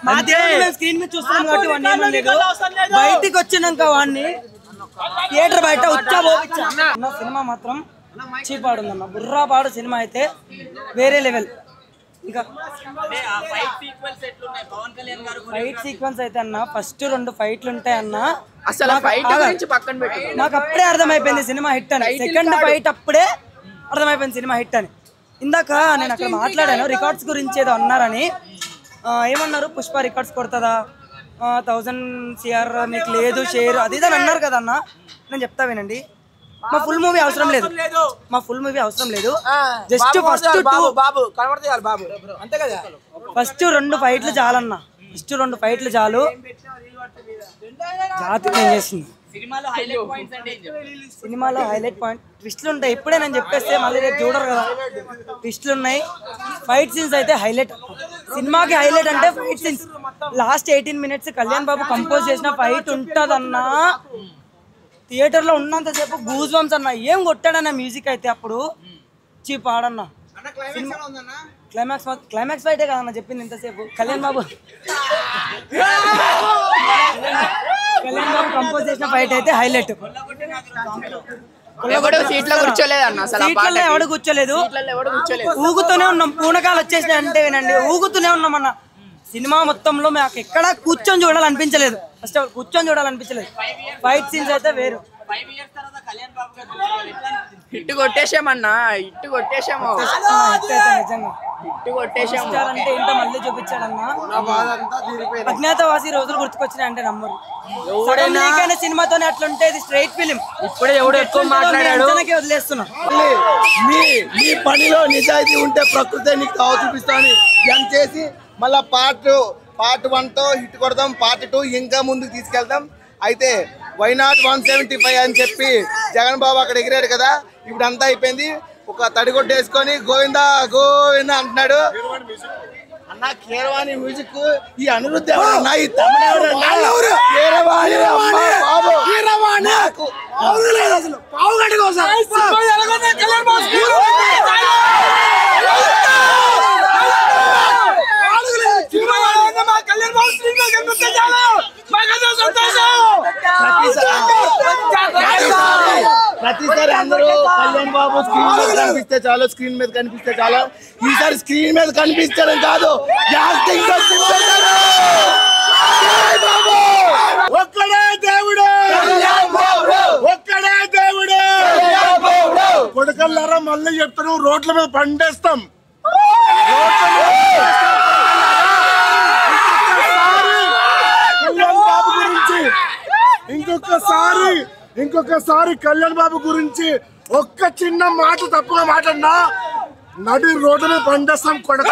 మా దేవుడు స్క్రీన్ మీద చూస్తున్నాం కాబట్టి వాడిని ఏమనలేదు. బయటికి వచ్చినాక వాడిని థియేటర్ బయట వచ్చా పోపించా. సినిమా మాత్రం చీపాడుందన్న. బుర్రాపాడు సినిమా అయితే వేరే లెవెల్. ఇంకా ఫైట్ సీక్వెన్స్ అయితే అన్న ఫస్ట్ 2 ఫైట్లు ఉంటాయి అన్న. నాకు అప్పుడే అర్థమైపోయింది సినిమా హిట్ అని. సెకండ్ ఫైట్ అప్పుడే అర్థమైపోయింది సినిమా హిట్ అని. ఇందాక నేను అక్కడ మాట్లాడాను రికార్డ్స్ గురించి ఏదో అన్నారని. ఏమన్నారు, పుష్ప రికార్డ్స్ కొడుతుందా, 1000 CR మీకు లేదు షేర్ అది ఇదని అన్నారు కదా అన్న. నేను చెప్తా వినండి, మా ఫుల్ మూవీ అవసరం లేదు. జస్ట్ ఫస్ట్ 2 ఫైట్లు చాలన్న. ఫస్ట్ 2 ఫైట్లు చాలు. జాతి నేను చేసింది సినిమాలో హైలైట్ పాయింట్ ట్విస్ట్లు ఉంటాయి. ఇప్పుడే నేను చెప్పేస్తే మళ్ళీ రేపు చూడరు కదా. ట్విస్ట్లు ఉన్నాయి. ఫైట్ సీన్స్ అయితే హైలైట్. సినిమాకి హైలైట్ అంటే fight scenes. Last 18 minutes Kalyan Babu compose చేసిన ఫైట్ ఉంటుందన్నా. థియేటర్ లో ఉన్నంతసేపు గూజ్ బంప్స్ అన్న. ఏం కొట్టాడన్న మ్యూజిక్ అయితే అప్పుడు చీప్ ఆడన్నా. క్లైమాక్స్ ఫైటే కదన్న చెప్పింది ఇంతసేపు. కళ్యాణ్ బాబు కంపోజ్ చేసిన ఫైట్ అయితే హైలైట్. ఎవడు కూర్చోలేదు, ఊగుతూనే ఉన్నాం. పూనకాలు వచ్చేసినాయి అంటే వినండి, ఊగుతూనే ఉన్నాం అన్న. సినిమా మొత్తంలో మాకు ఎక్కడ కూర్చొని చూడాలనిపించలేదు. ఫస్ట్ కూర్చొని చూడాలనిపించలేదు. ఫైట్ సీన్స్ అయితే వేరు. హిట్ కొట్టేసామన్నా, హిట్ కొట్టేసాము. అంటే ఏంటో మళ్ళీ చూపించాడన్నా. అజ్ఞాతవాసి రోజులు గుర్తుకొచ్చినాయి అంటే నమ్మరు. సినిమాతోనే అట్లుంటే స్ట్రైట్ ఫిలిం. ఇప్పుడే ఎవడు ఎక్కువ మాట్లాడాడు వదిలేస్తున్నా. నీ పనిలో నిజాయితీ ఉంటే ప్రకృతి నీకు తావు చూపిస్తాను అని చేసి మళ్ళా పార్ట్ 1తో హిట్ కొడదాం, పార్ట్ 2 ఇంకా ముందుకు తీసుకెళ్తాం. అయితే వైనాట్ 175 అని చెప్పి జగన్ బాబు అక్కడ ఎగిరాడు కదా. ఇప్పుడు అంతా అయిపోయింది. ఒక తడిగొడ్డు వేసుకొని గోవిందా గోవిందా అంటున్నాడు అన్న. కీరవాణి మ్యూజిక్ ఈ అనిరుద్ధ్ ఎవరన్నా, ఈ తమిళ ప్రతిసారి అందరూ కళ్యాణ్ బాబు స్క్రీన్ మీద కనిపిస్తే చాలు, స్క్రీన్ మీద కనిపిస్తే చాలు. ఈసారి స్క్రీన్ మీద కనిపించడం కాదు, ఒక్కడే దేవుడు, ఒక్కడే దేవుడు. కొడుకల్లారా మళ్ళీ చెప్తాను, రోడ్ల మీద పండేస్తాం. కళ్యాణ్ బాబు గురించి ఇంకొకసారి కళ్యాణ్ బాబు గురించి ఒక్క చిన్న మాట తప్పుగా మాట్లాడినా నడి రోడ్డు మీద పండేస్తాం కొడక.